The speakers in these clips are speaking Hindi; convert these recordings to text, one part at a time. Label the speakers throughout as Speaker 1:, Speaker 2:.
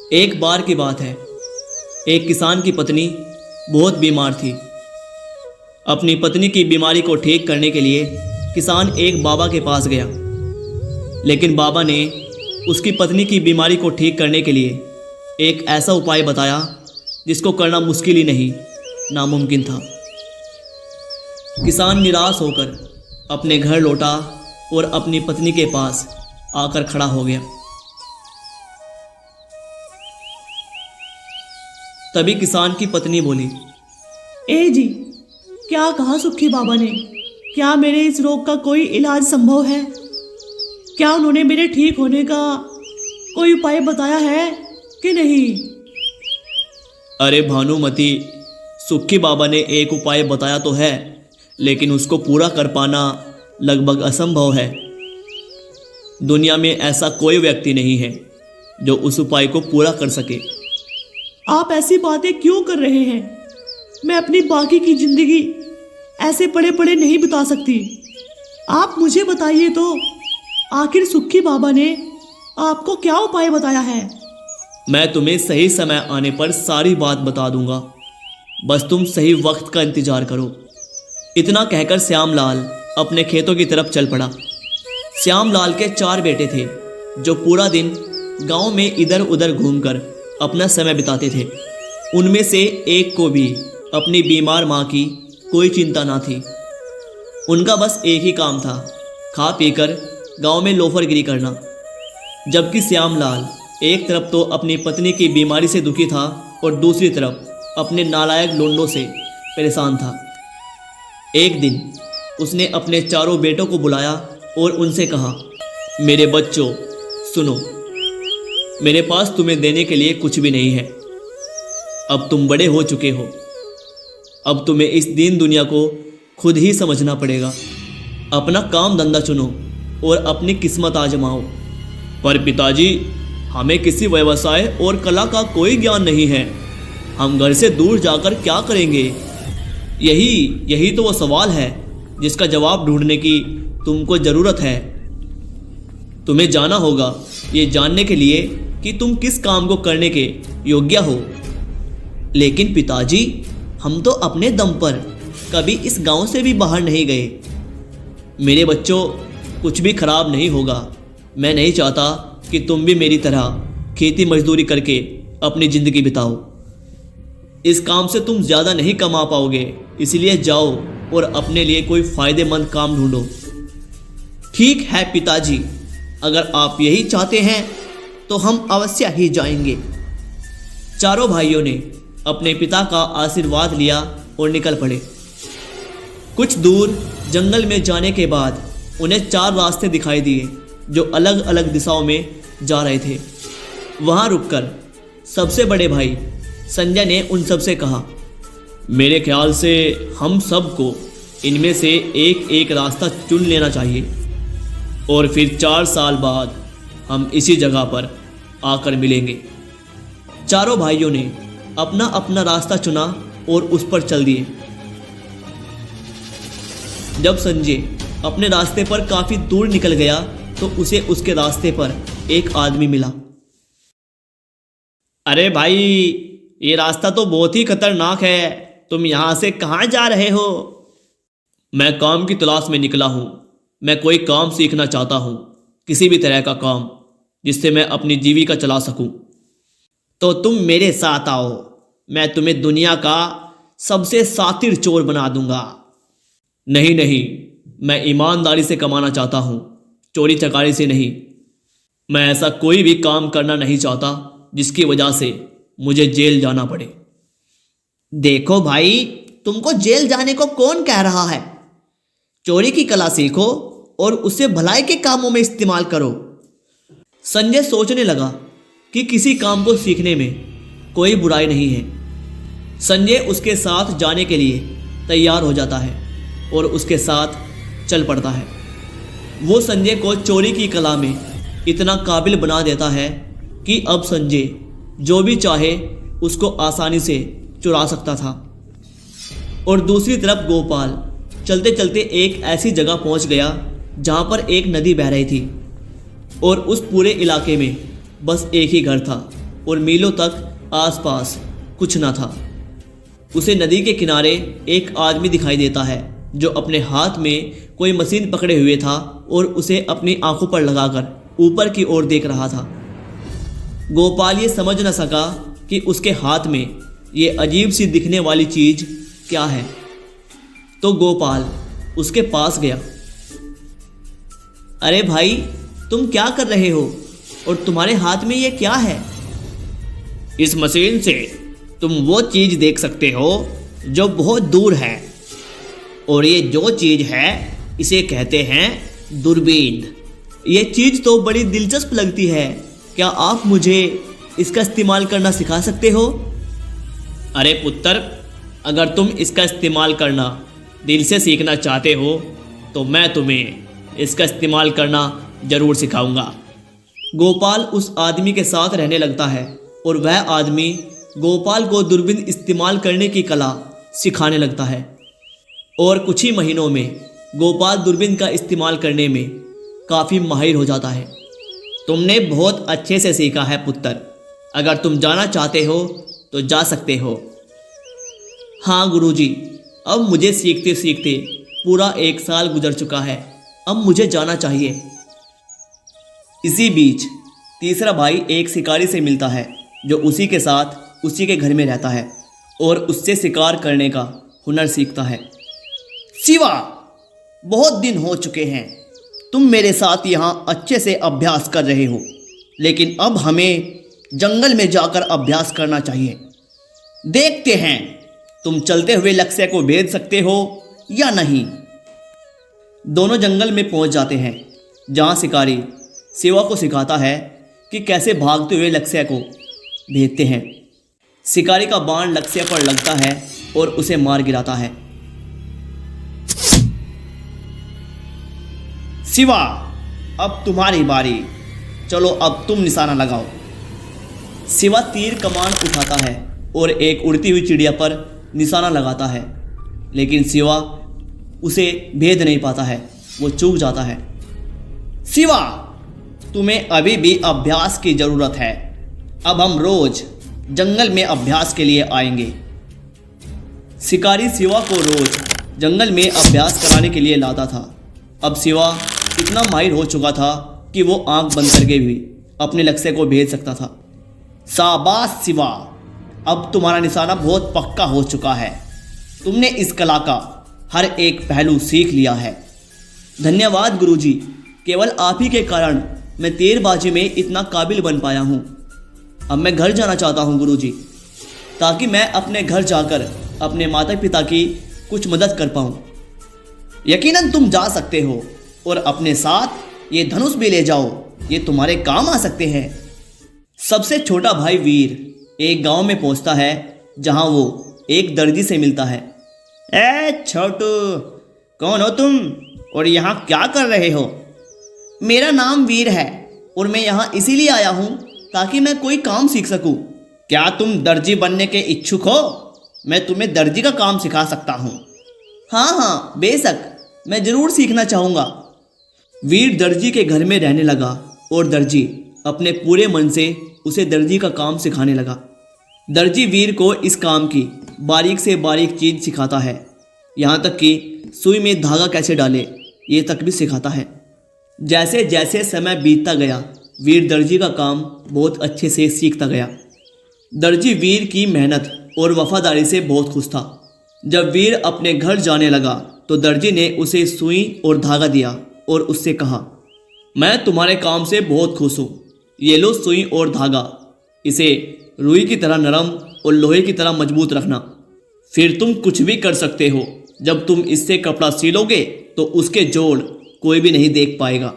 Speaker 1: एक बार की बात है। एक किसान की पत्नी बहुत बीमार थी। अपनी पत्नी की बीमारी को ठीक करने के लिए किसान एक बाबा के पास गया। लेकिन बाबा ने उसकी पत्नी की बीमारी को ठीक करने के लिए एक ऐसा उपाय बताया जिसको करना मुश्किल ही नहीं, नामुमकिन था। किसान निराश होकर अपने घर लौटा और अपनी पत्नी के पास आकर खड़ा हो गया। तभी किसान की पत्नी बोली,
Speaker 2: ए जी, क्या कहा सुखी बाबा ने? क्या मेरे इस रोग का कोई इलाज संभव है? क्या उन्होंने मेरे ठीक होने का कोई उपाय बताया है कि नहीं?
Speaker 1: अरे भानुमती, सुखी बाबा ने एक उपाय बताया तो है, लेकिन उसको पूरा कर पाना लगभग असंभव है। दुनिया में ऐसा कोई व्यक्ति नहीं है जो उस उपाय को पूरा कर सके।
Speaker 2: आप ऐसी बातें क्यों कर रहे हैं? मैं अपनी बाकी की जिंदगी ऐसे पड़े पड़े नहीं बिता सकती। आप मुझे बताइए तो, आखिर सुखी बाबा ने आपको क्या उपाय बताया है?
Speaker 1: मैं तुम्हें सही समय आने पर सारी बात बता दूंगा, बस तुम सही वक्त का इंतजार करो। इतना कहकर श्यामलाल अपने खेतों की तरफ चल पड़ा। श्यामलाल के 4 बेटे थे जो पूरा दिन गांव में इधर उधर घूमकर अपना समय बिताते थे। उनमें से एक को भी अपनी बीमार माँ की कोई चिंता ना थी। उनका बस एक ही काम था, खा पीकर गांव में लोफरगिरी करना। जबकि श्यामलाल एक तरफ तो अपनी पत्नी की बीमारी से दुखी था और दूसरी तरफ अपने नालायक लोंडों से परेशान था। एक दिन उसने अपने 4 बेटों को बुलाया और उनसे कहा, मेरे बच्चों सुनो, मेरे पास तुम्हें देने के लिए कुछ भी नहीं है। अब तुम बड़े हो चुके हो। अब तुम्हें इस दीन दुनिया को खुद ही समझना पड़ेगा। अपना काम धंधा चुनो और अपनी किस्मत आजमाओ। पर पिताजी, हमें किसी व्यवसाय और कला का कोई ज्ञान नहीं है। हम घर से दूर जाकर क्या करेंगे? यही तो वो सवाल है जिसका जवाब ढूंढने की तुमको ज़रूरत है। तुम्हें जाना होगा ये जानने के लिए कि तुम किस काम को करने के योग्य हो। लेकिन पिताजी, हम तो अपने दम पर कभी इस गांव से भी बाहर नहीं गए। मेरे बच्चों, कुछ भी खराब नहीं होगा। मैं नहीं चाहता कि तुम भी मेरी तरह खेती मजदूरी करके अपनी ज़िंदगी बिताओ। इस काम से तुम ज़्यादा नहीं कमा पाओगे, इसलिए जाओ और अपने लिए कोई फ़ायदेमंद काम ढूंढो। ठीक है पिताजी, अगर आप यही चाहते हैं तो हम अवश्य ही जाएंगे। चारों भाइयों ने अपने पिता का आशीर्वाद लिया और निकल पड़े। कुछ दूर जंगल में जाने के बाद उन्हें 4 रास्ते दिखाई दिए जो अलग अलग दिशाओं में जा रहे थे। वहाँ रुककर सबसे बड़े भाई संजय ने उन सब से कहा, मेरे ख्याल से हम सबको इनमें से एक एक रास्ता चुन लेना चाहिए और फिर 4 साल बाद हम इसी जगह पर आकर मिलेंगे। चारों भाइयों ने अपना अपना रास्ता चुना और उस पर चल दिए। जब संजय अपने रास्ते पर काफी दूर निकल गया तो उसे उसके रास्ते पर एक आदमी मिला। अरे भाई, ये रास्ता तो बहुत ही खतरनाक है। तुम यहाँ से कहाँ जा रहे हो? मैं काम की तलाश में निकला हूँ। मैं कोई काम सीखना चाहता हूँ, किसी भी तरह का काम जिससे मैं अपनी जीविका चला सकूँ। तो तुम मेरे साथ आओ, मैं तुम्हें दुनिया का सबसे शातिर चोर बना दूंगा। नहीं नहीं, मैं ईमानदारी से कमाना चाहता हूँ, चोरी चकारी से नहीं। मैं ऐसा कोई भी काम करना नहीं चाहता जिसकी वजह से मुझे जेल जाना पड़े।
Speaker 2: देखो भाई, तुमको जेल जाने को कौन कह रहा है? चोरी की कला सीखो और उसे भलाई के कामों में इस्तेमाल करो। संजय सोचने लगा कि किसी काम को सीखने में कोई बुराई नहीं है। संजय उसके साथ जाने के लिए तैयार हो जाता है और उसके साथ चल पड़ता है। वो संजय को चोरी की कला में इतना काबिल बना देता है कि अब संजय जो भी चाहे उसको आसानी से चुरा सकता था। और दूसरी तरफ गोपाल चलते चलते एक ऐसी जगह पहुंच गया जहां पर एक नदी बह रही थी और उस पूरे इलाके में बस एक ही घर था
Speaker 1: और मीलों तक आसपास कुछ न था। उसे नदी के किनारे एक आदमी दिखाई देता है जो अपने हाथ में कोई मशीन पकड़े हुए था और उसे अपनी आंखों पर लगाकर ऊपर की ओर देख रहा था। गोपाल ये समझ न सका कि उसके हाथ में ये अजीब सी दिखने वाली चीज क्या है, तो गोपाल उसके पास गया। अरे भाई, तुम क्या कर रहे हो और तुम्हारे हाथ में ये क्या है?
Speaker 2: इस मशीन से तुम वो चीज देख सकते हो जो बहुत दूर है, और ये जो चीज है इसे कहते हैं दूरबीन।
Speaker 1: ये चीज तो बड़ी दिलचस्प लगती है, क्या आप मुझे इसका इस्तेमाल करना सिखा सकते हो?
Speaker 2: अरे पुत्र, अगर तुम इसका इस्तेमाल करना दिल से सीखना चाहते हो तो मैं तुम्हें इसका इस्तेमाल करना जरूर सिखाऊंगा।
Speaker 1: गोपाल उस आदमी के साथ रहने लगता है और वह आदमी गोपाल को दूरबीन इस्तेमाल करने की कला सिखाने लगता है, और कुछ ही महीनों में गोपाल दूरबीन का इस्तेमाल करने में काफ़ी माहिर हो जाता है।
Speaker 2: तुमने बहुत अच्छे से सीखा है पुत्र, अगर तुम जाना चाहते हो तो जा सकते हो।
Speaker 1: हाँ गुरुजी, अब मुझे सीखते सीखते पूरा 1 साल गुजर चुका है, अब मुझे जाना चाहिए। इसी बीच तीसरा भाई एक शिकारी से मिलता है जो उसी के साथ उसी के घर में रहता है और उससे शिकार करने का हुनर सीखता है।
Speaker 2: शिवा, बहुत दिन हो चुके हैं तुम मेरे साथ यहाँ अच्छे से अभ्यास कर रहे हो, लेकिन अब हमें जंगल में जाकर अभ्यास करना चाहिए। देखते हैं तुम चलते हुए लक्ष्य को भेद सकते हो या नहीं।
Speaker 1: दोनों जंगल में पहुंच जाते हैं जहां शिकारी शिवा को सिखाता है कि कैसे भागते हुए लक्ष्य को भेदते हैं। शिकारी का बाण लक्ष्य पर लगता है और उसे मार गिराता है।
Speaker 2: शिवा, अब तुम्हारी बारी, चलो अब तुम निशाना लगाओ।
Speaker 1: शिवा तीर कमान उठाता है और एक उड़ती हुई चिड़िया पर निशाना लगाता है, लेकिन शिवा उसे भेद नहीं पाता है, वो चूक जाता है।
Speaker 2: शिवा, तुम्हें अभी भी अभ्यास की जरूरत है। अब हम रोज जंगल में अभ्यास के लिए आएंगे।
Speaker 1: शिकारी शिवा को रोज जंगल में अभ्यास कराने के लिए लाता था। अब शिवा इतना माहिर हो चुका था कि वो आंख बंद करके भी अपने लक्ष्य को भेद सकता था।
Speaker 2: शाबाश शिवा, अब तुम्हारा निशाना बहुत पक्का हो चुका है। तुमने इस कला का हर एक पहलू सीख लिया है।
Speaker 1: धन्यवाद गुरुजी, केवल आप ही के कारण मैं तीरबाजी में इतना काबिल बन पाया हूँ। अब मैं घर जाना चाहता हूँ गुरुजी, ताकि मैं अपने घर जाकर अपने माता पिता की कुछ मदद कर पाऊँ।
Speaker 2: यकीनन तुम जा सकते हो, और अपने साथ ये धनुष भी ले जाओ, ये तुम्हारे काम आ सकते हैं।
Speaker 1: सबसे छोटा भाई वीर एक गांव में पहुंचता है जहां वो एक दर्जी से मिलता है।
Speaker 2: ए छोटू, कौन हो तुम और यहाँ क्या कर रहे हो?
Speaker 1: मेरा नाम वीर है और मैं यहाँ इसीलिए आया हूँ ताकि मैं कोई काम सीख सकूँ।
Speaker 2: क्या तुम दर्जी बनने के इच्छुक हो? मैं तुम्हें दर्जी का काम सिखा सकता हूँ।
Speaker 1: हाँ हाँ, बेशक, मैं ज़रूर सीखना चाहूँगा। वीर दर्जी के घर में रहने लगा और दर्जी अपने पूरे मन से उसे दर्जी का काम सिखाने लगा। दर्जी वीर को इस काम की बारीक से बारीक चीज़ सिखाता है, यहाँ तक कि सुई में धागा कैसे डाले ये तक भी सिखाता है। जैसे जैसे समय बीतता गया, वीर दर्जी का काम बहुत अच्छे से सीखता गया। दर्जी वीर की मेहनत और वफादारी से बहुत खुश था। जब वीर अपने घर जाने लगा तो दर्जी ने उसे सुई और धागा दिया और उससे कहा, मैं तुम्हारे काम से बहुत खुश हूँ, ये लो सुई और धागा, इसे रुई की तरह नरम और लोहे की तरह मजबूत रखना, फिर तुम कुछ भी कर सकते हो। जब तुम इससे कपड़ा सिलोगे तो उसके जोड़ कोई भी नहीं देख पाएगा।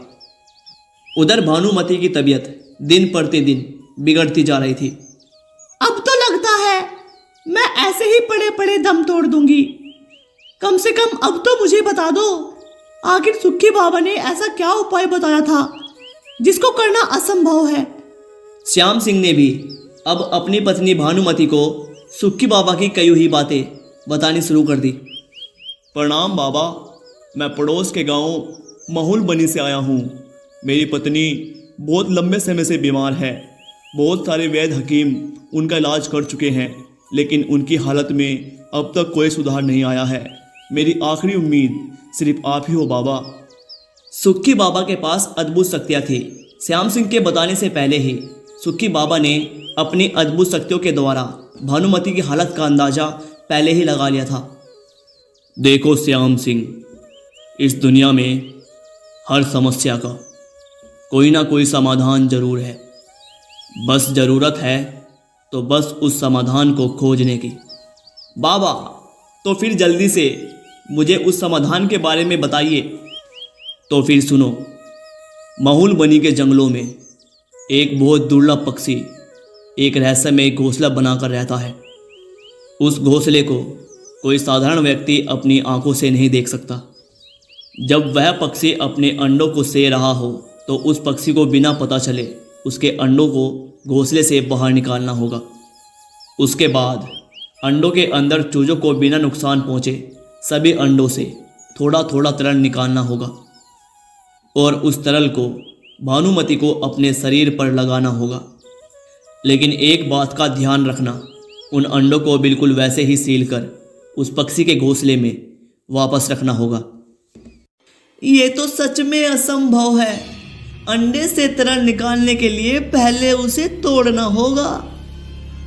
Speaker 1: उधर भानुमति की तबीयत दिन प्रतिदिन बिगड़ती जा रही थी।
Speaker 3: अब तो लगता है मैं ऐसे ही पड़े पड़े दम तोड़ दूंगी। कम से कम अब तो मुझे बता दो, आखिर सुक्की बाबा ने ऐसा क्या उपाय बताया था जिसको करना असंभव है।
Speaker 1: श्याम सिंह ने भी अब अपनी पत्नी भानुमति को सुक्की बाबा की कई हुई बातें बतानी शुरू कर दी। प्रणाम बाबा, मैं पड़ोस के गांव महुल बनी से आया हूँ। मेरी पत्नी बहुत लंबे समय से बीमार है बहुत सारे वैद्य हकीम उनका इलाज कर चुके हैं, लेकिन उनकी हालत में अब तक कोई सुधार नहीं आया है। मेरी आखिरी उम्मीद सिर्फ आप ही हो बाबा।
Speaker 2: सुक्की बाबा के पास अद्भुत शक्तियाँ थी। श्याम सिंह के बताने से पहले ही सुक्की बाबा ने अपनी अद्भुत शक्तियों के द्वारा भानुमति की हालत का अंदाजा पहले ही लगा लिया था।
Speaker 1: देखो श्याम सिंह, इस दुनिया में हर समस्या का कोई ना कोई समाधान जरूर है। बस ज़रूरत है तो बस उस समाधान को खोजने की।
Speaker 2: बाबा, तो फिर जल्दी से मुझे उस समाधान के बारे में बताइए।
Speaker 1: तो फिर सुनो, माहौल बनी के जंगलों में एक बहुत दुर्लभ पक्षी एक रहस्यमय घोंसला बनाकर रहता है। उस घोंसले को कोई साधारण व्यक्ति अपनी आंखों से नहीं देख सकता। जब वह पक्षी अपने अंडों को सें रहा हो तो उस पक्षी को बिना पता चले उसके अंडों को घोंसले से बाहर निकालना होगा। उसके बाद अंडों के अंदर चूजों को बिना नुकसान पहुँचे सभी अंडों से थोड़ा थोड़ा तरल निकालना होगा और उस तरल को भानुमति को अपने शरीर पर लगाना होगा। लेकिन एक बात का ध्यान रखना, उन अंडों को बिल्कुल वैसे ही सील कर उस पक्षी के घोंसले में वापस रखना होगा।
Speaker 2: ये तो सच में असंभव है। अंडे से तरल निकालने के लिए पहले उसे तोड़ना होगा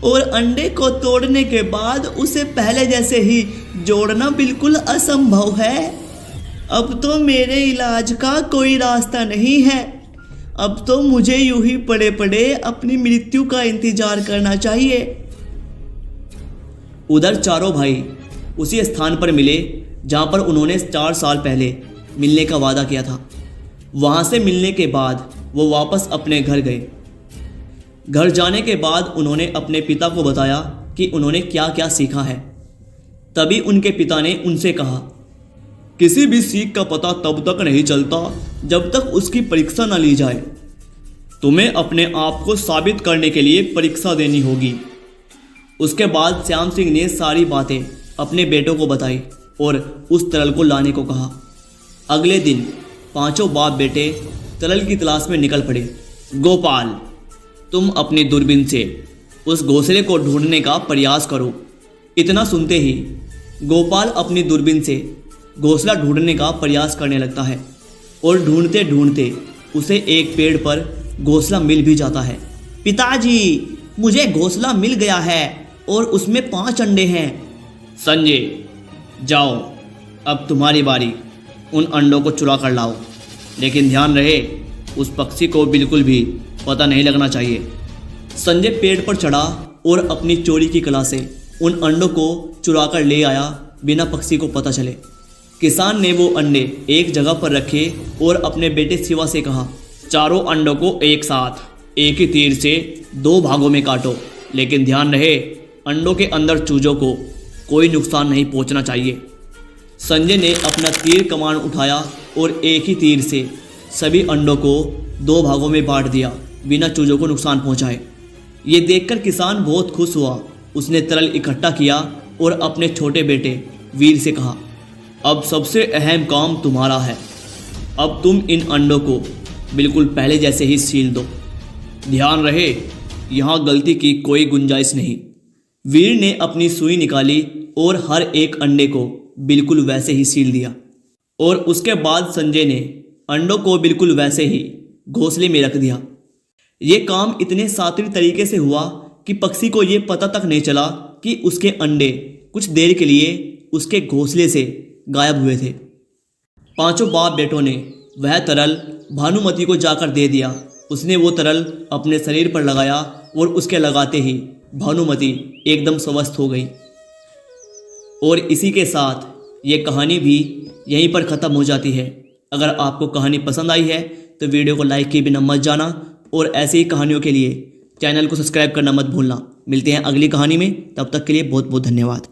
Speaker 2: और अंडे को तोड़ने के बाद उसे पहले जैसे ही जोड़ना बिल्कुल असंभव है। अब तो मेरे इलाज का कोई रास्ता नहीं है। अब तो मुझे यूं ही पड़े पड़े अपनी मृत्यु का इंतजार करना चाहिए।
Speaker 1: उधर चारों भाई उसी स्थान पर मिले जहाँ पर उन्होंने 4 साल पहले मिलने का वादा किया था। वहाँ से मिलने के बाद वो वापस अपने घर गए। घर जाने के बाद उन्होंने अपने पिता को बताया कि उन्होंने क्या क्या सीखा है। तभी उनके पिता ने उनसे कहा, किसी भी सीख का पता तब तक नहीं चलता जब तक उसकी परीक्षा न ली जाए। तुम्हें अपने आप को साबित करने के लिए परीक्षा देनी होगी। उसके बाद श्याम सिंह ने सारी बातें अपने बेटों को बताई और उस तरल को लाने को कहा। अगले दिन पांचों बाप बेटे तरल की तलाश में निकल पड़े। गोपाल, तुम अपनी दूरबीन से उस घोंसले को ढूंढने का प्रयास करो। इतना सुनते ही गोपाल अपनी दूरबीन से घोंसला ढूंढने का प्रयास करने लगता है और ढूंढते ढूंढते उसे एक पेड़ पर घोंसला मिल भी जाता है।
Speaker 2: पिताजी, मुझे घोंसला मिल गया है और उसमें 5 अंडे हैं।
Speaker 1: संजय, जाओ, अब तुम्हारी बारी। उन अंडों को चुरा कर लाओ, लेकिन ध्यान रहे उस पक्षी को बिल्कुल भी पता नहीं लगना चाहिए।
Speaker 2: संजय पेड़ पर चढ़ा और अपनी चोरी की कला से उन अंडों को चुरा कर ले आया बिना पक्षी को पता चले। किसान ने वो अंडे एक जगह पर रखे और अपने बेटे शिवा से कहा,
Speaker 1: चारों अंडों को एक साथ एक ही तीर से 2 भागों में काटो, लेकिन ध्यान रहे अंडों के अंदर चूजों को कोई नुकसान नहीं पहुंचना चाहिए।
Speaker 2: संजय ने अपना तीर कमान उठाया और एक ही तीर से सभी अंडों को 2 भागों में बांट दिया बिना चूजों को नुकसान पहुंचाए। ये देखकर किसान बहुत खुश हुआ। उसने तरल इकट्ठा किया और अपने छोटे बेटे वीर से कहा, अब सबसे अहम काम तुम्हारा है। अब तुम इन अंडों को बिल्कुल पहले जैसे ही सील दो। ध्यान रहे यहाँ गलती की कोई गुंजाइश नहीं। वीर ने अपनी सुई निकाली और हर एक अंडे को बिल्कुल वैसे ही सील दिया और उसके बाद संजय ने अंडों को बिल्कुल वैसे ही घोंसले में रख दिया। ये काम इतने शातिर तरीके से हुआ कि पक्षी को ये पता तक नहीं चला कि उसके अंडे कुछ देर के लिए उसके घोंसले से गायब हुए थे। पांचों बाप बेटों ने वह तरल भानुमति को जाकर दे दिया। उसने वो तरल अपने शरीर पर लगाया और उसके लगाते ही भानुमति एकदम स्वस्थ हो गई। और इसी के साथ ये कहानी भी यहीं पर ख़त्म हो जाती है। अगर आपको कहानी पसंद आई है तो वीडियो को लाइक किए बिना मत जाना और ऐसे ही कहानियों के लिए चैनल को सब्सक्राइब करना मत भूलना। मिलते हैं अगली कहानी में, तब तक के लिए बहुत बहुत धन्यवाद।